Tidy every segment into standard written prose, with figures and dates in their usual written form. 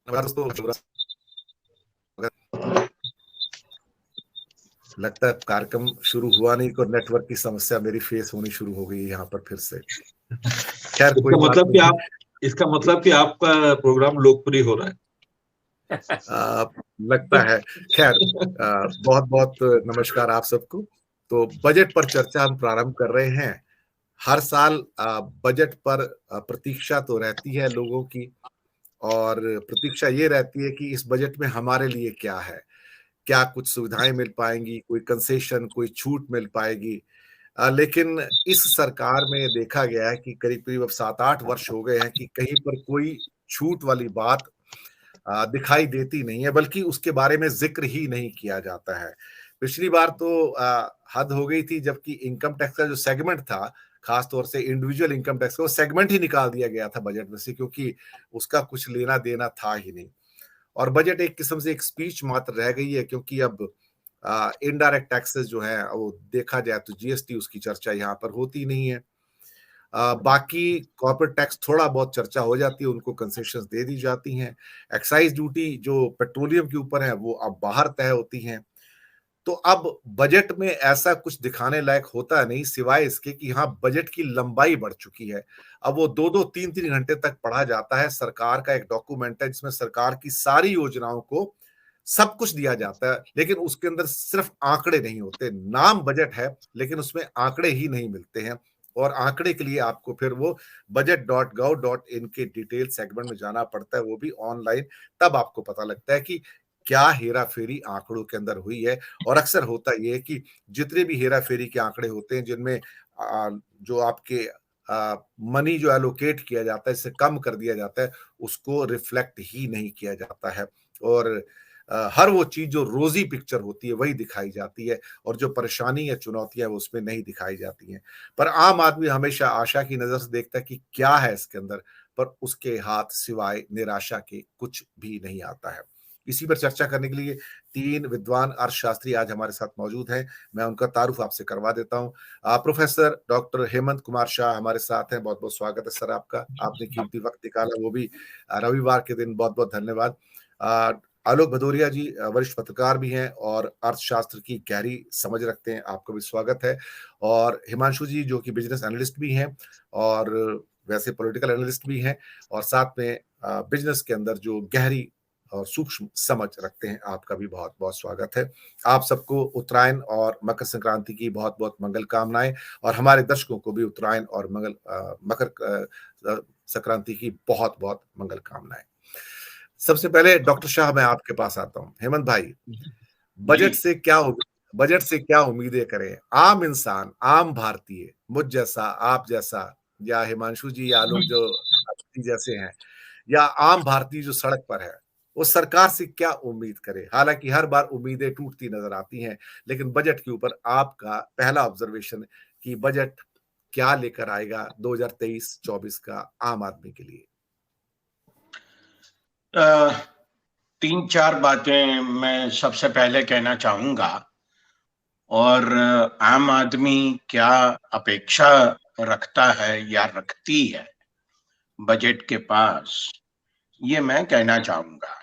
दोस्तों, लगता है कार्यक्रम शुरू हुआ नहीं तो नेटवर्क की समस्या मेरी फेस होनी शुरू हो गई यहाँ पर फिर से। खैर, कोई बात नहीं। इसका मतलब कि आपका प्रोग्राम लोकप्रिय हो रहा है। लगता है। खैर, बहुत बहुत नमस्कार आप सबको। तो बजट पर चर्चा हम प्रारंभ कर रहे हैं। हर साल बजट पर प्रतीक्षा तो रहती है लोगों की, और प्रतीक्षा ये रहती है कि इस बजट में हमारे लिए क्या है, क्या कुछ सुविधाएं मिल पाएंगी, कोई कंसेशन, कोई छूट मिल पाएगी। लेकिन इस सरकार में देखा गया है कि करीब करीब अब 7-8 वर्ष हो गए हैं कि कहीं पर कोई छूट वाली बात दिखाई देती नहीं है, बल्कि उसके बारे में जिक्र ही नहीं किया जाता है। पिछली बार तो हद हो गई थी, जबकि इनकम टैक्स का जो सेगमेंट था, खासतौर से इंडिविजुअल इनकम टैक्स का, वो सेगमेंट ही निकाल दिया गया था बजट में से, क्योंकि उसका कुछ लेना देना था ही नहीं। और बजट एक किस्म से एक स्पीच मात्र रह गई है, क्योंकि अब इनडायरेक्ट टैक्सेस जो है वो देखा जाए तो जीएसटी, उसकी चर्चा यहाँ पर होती नहीं है। बाकी कॉर्पोरेट टैक्स थोड़ा बहुत चर्चा हो जाती है, उनको कंसेशंस दे दी जाती हैं। एक्साइज ड्यूटी जो पेट्रोलियम के ऊपर है वो अब बाहर तय होती हैं। तो अब बजट में ऐसा कुछ दिखाने लायक होता नहीं, सिवाय इसके कि हाँ, बजट की लंबाई बढ़ चुकी है। अब वो 2-2, 3-3 घंटे तक पढ़ा जाता है। सरकार का एक डॉक्यूमेंट है जिसमें सरकार की सारी योजनाओं को सब कुछ दिया जाता है, लेकिन उसके अंदर सिर्फ आंकड़े नहीं होते। नाम बजट है, लेकिन उसमें आंकड़े ही नहीं मिलते हैं। और आंकड़े के लिए आपको फिर वो budget.gov.in के डिटेल सेगमेंट में जाना पड़ता है, वो भी ऑनलाइन। तब आपको पता लगता है कि क्या हेरा फेरी आंकड़ों के अंदर हुई है। और अक्सर होता यह है कि जितने भी हेरा फेरी के आंकड़े होते हैं, जिनमें जो आपके मनी जो एलोकेट किया जाता है, इससे कम कर दिया जाता है, उसको रिफ्लेक्ट ही नहीं किया जाता है। और हर वो चीज जो रोजी पिक्चर होती है वही दिखाई जाती है, और जो परेशानी या चुनौतियां वो उसमें नहीं दिखाई जाती हैं। पर आम आदमी हमेशा आशा की नजर से देखता है कि क्या है इसके अंदर, पर उसके हाथ सिवाय निराशा के कुछ भी नहीं आता है। इसी पर चर्चा करने के लिए 3 विद्वान अर्थशास्त्री आज हमारे साथ मौजूद हैं। मैं उनका तारुफ आपसे करवा देता हूं। प्रोफेसर डॉक्टर हेमंत कुमार शाह हमारे साथ हैं। बहुत बहुत स्वागत है सर आपका। आपने कीमती वक्त निकाला, वो भी रविवार के दिन। बहुत बहुत धन्यवाद। आलोक भदौरिया जी वरिष्ठ पत्रकार भी हैं और अर्थशास्त्र की गहरी समझ रखते हैं, आपका भी स्वागत है। और हिमांशु जी, जो कि बिजनेस एनालिस्ट भी हैं और वैसे पॉलिटिकल एनालिस्ट भी हैं, और साथ में बिजनेस के अंदर जो गहरी और सूक्ष्म समझ रखते हैं, आपका भी बहुत बहुत स्वागत है। आप सबको उत्तरायण और मकर संक्रांति की बहुत बहुत मंगल कामनाएं, और हमारे दर्शकों को भी उत्तरायण और मकर संक्रांति की बहुत बहुत मंगल कामनाएं। सबसे पहले डॉक्टर शाह, मैं आपके पास आता हूं। हेमंत भाई, बजट से क्या उम्मीदें करें? आम इंसान, आम भारतीय, मुझ जैसा, आप जैसा, या हिमांशु जी या आलोक जो जैसे हैं, या आम भारतीय जो सड़क पर है, वो सरकार से क्या उम्मीद करे? हालांकि हर बार उम्मीदें टूटती नजर आती हैं, लेकिन बजट के ऊपर आपका पहला ऑब्जर्वेशन कि बजट क्या लेकर आएगा 2023-24 का आम आदमी के लिए? 3-4 बातें मैं सबसे पहले कहना चाहूंगा, और आम आदमी क्या अपेक्षा रखता है या रखती है बजट के पास, ये मैं कहना चाहूंगा।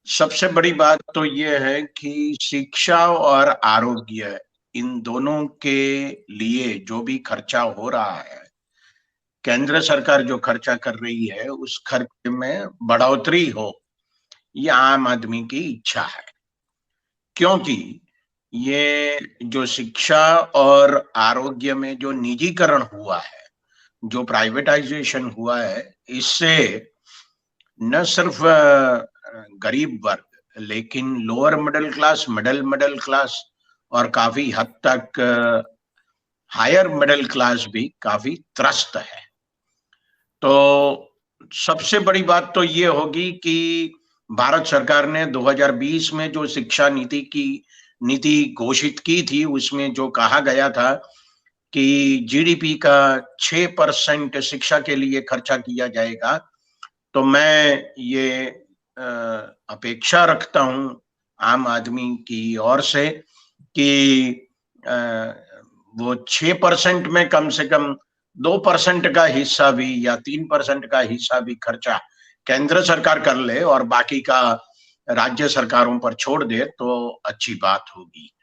सबसे बड़ी बात तो ये है कि शिक्षा और आरोग्य, इन दोनों के लिए जो भी खर्चा हो रहा है, केंद्र सरकार जो खर्चा कर रही है, उस खर्चे में बढ़ोतरी हो, ये आम आदमी की इच्छा है। क्योंकि ये जो शिक्षा और आरोग्य में जो निजीकरण हुआ है, जो प्राइवेटाइजेशन हुआ है, इससे न सिर्फ गरीब वर्ग, लेकिन lower middle class, middle class और काफी हद तक हायर मिडिल क्लास भी काफी त्रस्त है। तो सबसे बड़ी बात तो ये होगी कि भारत सरकार ने 2020 में जो शिक्षा नीति घोषित की थी, उसमें जो कहा गया था कि जीडीपी का 6% शिक्षा के लिए खर्चा किया जाएगा, तो मैं ये अपेक्षा रखता हूं आम आदमी की ओर से कि वो 6% में कम से कम 2% का हिस्सा भी या 3% का हिस्सा भी खर्चा केंद्र सरकार कर ले और बाकी का राज्य सरकारों पर छोड़ दे तो अच्छी बात होगी,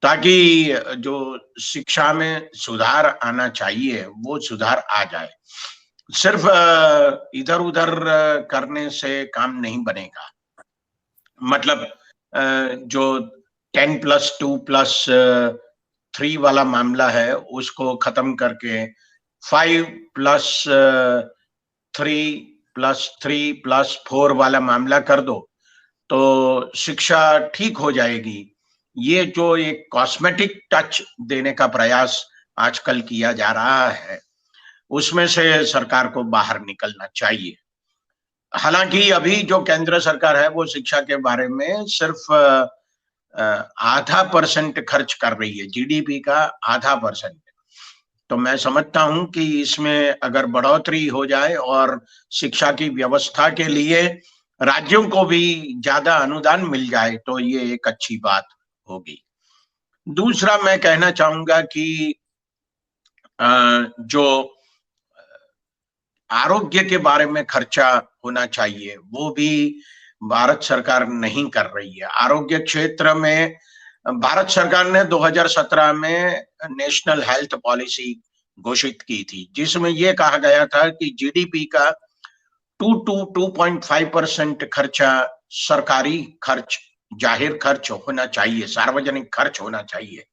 ताकि जो शिक्षा में सुधार आना चाहिए वो सुधार आ जाए। सिर्फ इधर उधर करने से काम नहीं बनेगा। मतलब जो 10+2+3 वाला मामला है उसको खत्म करके 5+3+3+4 वाला मामला कर दो तो शिक्षा ठीक हो जाएगी। ये जो एक कॉस्मेटिक टच देने का प्रयास आजकल किया जा रहा है उसमें से सरकार को बाहर निकलना चाहिए। हालांकि अभी जो केंद्र सरकार है वो शिक्षा के बारे में सिर्फ 0.5% खर्च कर रही है, जीडीपी का 0.5%। तो मैं समझता हूं कि इसमें अगर बढ़ोतरी हो जाए और शिक्षा की व्यवस्था के लिए राज्यों को भी ज्यादा अनुदान मिल जाए तो ये एक अच्छी बात होगी। दूसरा मैं कहना चाहूंगा कि जो आरोग्य के बारे में खर्चा होना चाहिए वो भी भारत सरकार नहीं कर रही है। आरोग्य क्षेत्र में भारत सरकार ने 2017 में नेशनल हेल्थ पॉलिसी घोषित की थी जिसमें यह कहा गया था कि जीडीपी का 2.5% खर्चा सरकारी खर्च, जाहिर खर्च होना चाहिए, सार्वजनिक खर्च होना चाहिए।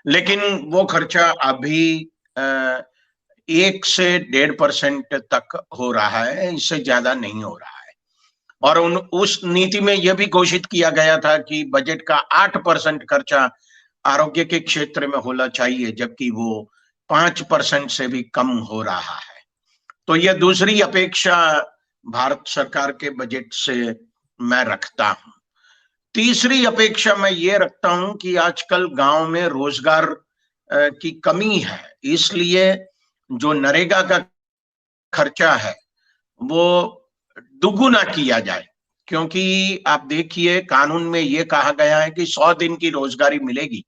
लेकिन वो खर्चा अभी 1 से 1.5% तक हो रहा है, इससे ज्यादा नहीं हो रहा है। और उस नीति में यह भी घोषित किया गया था कि बजट का 8% खर्चा आरोग्य के क्षेत्र में होना चाहिए, जबकि वो 5% से भी कम हो रहा है। तो यह दूसरी अपेक्षा भारत सरकार के बजट से मैं रखता हूं। तीसरी अपेक्षा मैं ये रखता हूं कि आजकल गांव में रोजगार की कमी है, इसलिए जो नरेगा का खर्चा है वो दुगुना किया जाए। क्योंकि आप देखिए कानून में ये कहा गया है कि 100 दिन की रोजगारी मिलेगी,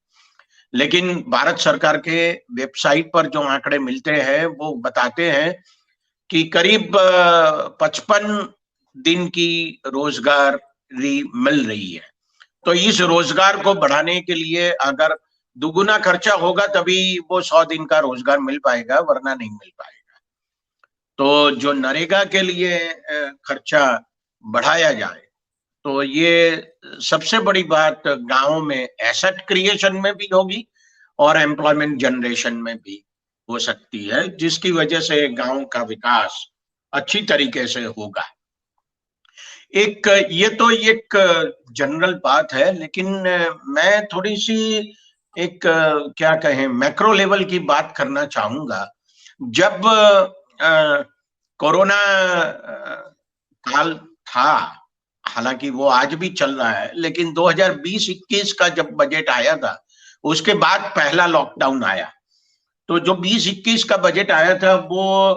लेकिन भारत सरकार के वेबसाइट पर जो आंकड़े मिलते हैं वो बताते हैं कि करीब 55 दिन की रोजगारी मिल रही है। तो इस रोजगार को बढ़ाने के लिए अगर दुगुना खर्चा होगा तभी वो 100 दिन का रोजगार मिल पाएगा, वरना नहीं मिल पाएगा। तो जो नरेगा के लिए खर्चा बढ़ाया जाए तो ये सबसे बड़ी बात गांवों में एसेट क्रिएशन में भी होगी और एम्प्लॉयमेंट जनरेशन में भी हो सकती है, जिसकी वजह से गांव का विकास अच्छी तरीके से होगा। ये तो एक जनरल बात है, लेकिन मैं थोड़ी सी एक क्या कहें मैक्रो लेवल की बात करना चाहूंगा। जब कोरोना काल था, हालांकि वो आज भी चल रहा है, लेकिन 2020-21 का जब बजट आया था उसके बाद पहला लॉकडाउन आया। तो जो 20-21 का बजट आया था वो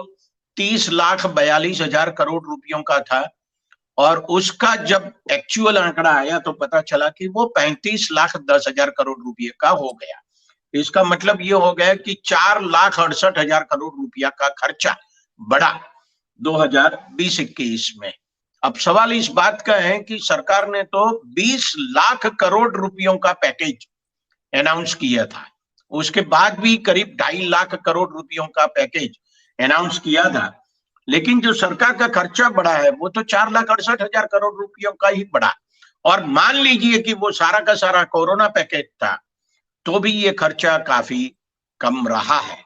30,42,000 करोड़ रुपयों का था और उसका जब एक्चुअल आंकड़ा आया तो पता चला कि वो 35,10,000 करोड़ रुपये का हो गया। इसका मतलब ये हो गया कि 4,68,000 करोड़ रुपया का खर्चा बढ़ा 2020-21 में। अब सवाल इस बात का है कि सरकार ने तो 20 लाख करोड़ रुपयों का पैकेज अनाउंस किया था, उसके बाद भी करीब 2.5 लाख करोड़ रुपयों का पैकेज अनाउंस किया था, लेकिन जो सरकार का खर्चा बढ़ा है वो तो 4,68,000 करोड़ रुपयों का ही बढ़ा। और मान लीजिए कि वो सारा का सारा कोरोना पैकेज था तो भी ये खर्चा काफी कम रहा है।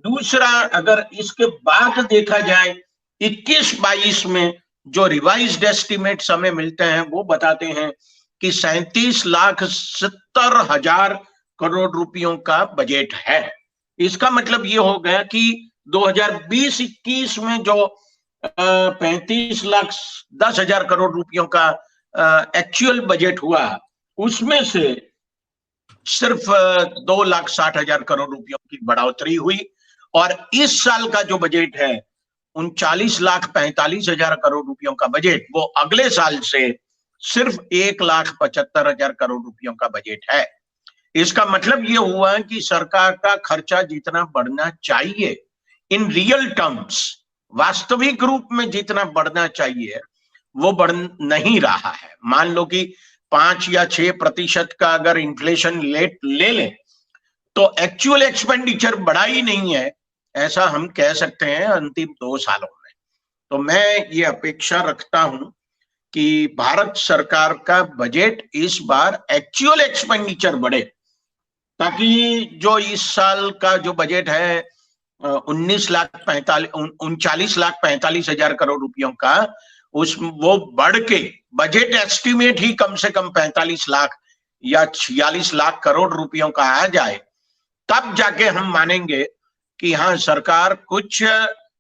दूसरा, अगर इसके बाद देखा जाए 21-22 में जो रिवाइज्ड एस्टिमेट्स हमें मिलते हैं वो बताते हैं कि 37,70,000 करोड़ रुपयों का बजट है। इसका मतलब ये हो गया कि 2020-21 में जो 35,10,000 करोड़ रुपयों का एक्चुअल बजट हुआ उसमें से सिर्फ 2,60,000 करोड़ रुपयों की बढ़ोतरी हुई और इस साल का जो बजट है 39,45,000 करोड़ रुपयों का बजट, वो अगले साल से सिर्फ 1,75,000 करोड़ रुपयों का बजट है। इसका मतलब ये हुआ कि सरकार का खर्चा जितना बढ़ना चाहिए इन रियल टर्म्स वास्तविक रूप में जितना बढ़ना चाहिए वो बढ़ नहीं रहा है। मान लो कि 5 या 6% का अगर इन्फ्लेशन ले लें तो एक्चुअल एक्सपेंडिचर बढ़ा ही नहीं है, ऐसा हम कह सकते हैं अंतिम 2 सालों में। तो मैं ये अपेक्षा रखता हूं कि भारत सरकार का बजट इस बार एक्चुअल एक्सपेंडिचर बढ़े, ताकि जो इस साल का जो बजट है 39,45,000 करोड़ रुपयों का, वो बढ़ के बजट एस्टिमेट ही कम से कम 45 लाख या 46 लाख करोड़ रुपयों का आ जाए, तब जाके हम मानेंगे कि हाँ सरकार कुछ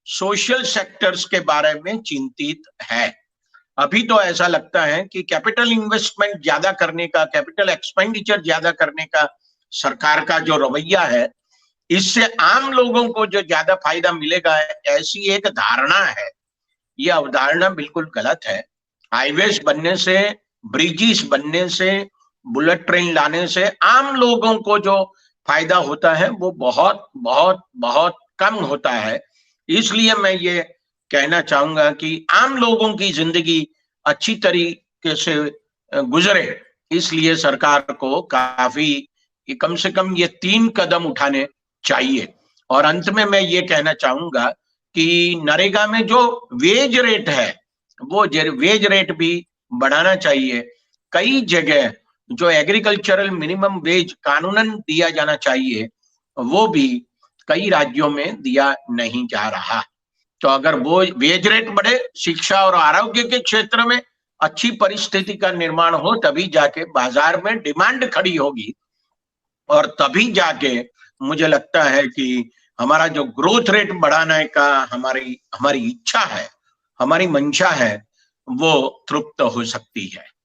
सोशल सेक्टर्स के बारे में चिंतित है। अभी तो ऐसा लगता है कि कैपिटल इन्वेस्टमेंट ज्यादा करने का, कैपिटल एक्सपेंडिचर ज्यादा करने का सरकार का जो रवैया है, इससे आम लोगों को जो ज्यादा फायदा मिलेगा, ऐसी एक धारणा है। यह अवधारणा बिल्कुल गलत है। हाईवेज बनने से, ब्रिजेस बनने से, बुलेट ट्रेन लाने से आम लोगों को जो फायदा होता है वो बहुत बहुत बहुत कम होता है। इसलिए मैं ये कहना चाहूंगा कि आम लोगों की जिंदगी अच्छी तरीके से गुजरे, इसलिए सरकार को काफी कम से कम ये 3 कदम उठाने चाहिए। और अंत में मैं ये कहना चाहूंगा कि नरेगा में जो वेज रेट है वो वेज रेट भी बढ़ाना चाहिए। कई जगह जो एग्रीकल्चरल मिनिमम वेज कानूनन दिया जाना चाहिए वो भी कई राज्यों में दिया नहीं जा रहा। तो अगर वो वेज रेट बढ़े, शिक्षा और आरोग्य के क्षेत्र में अच्छी परिस्थिति का निर्माण हो, तभी जाके बाजार में डिमांड खड़ी होगी और तभी जाके मुझे लगता है कि हमारा जो ग्रोथ रेट बढ़ाने का हमारी इच्छा है, हमारी मंशा है, वो तृप्त हो सकती है।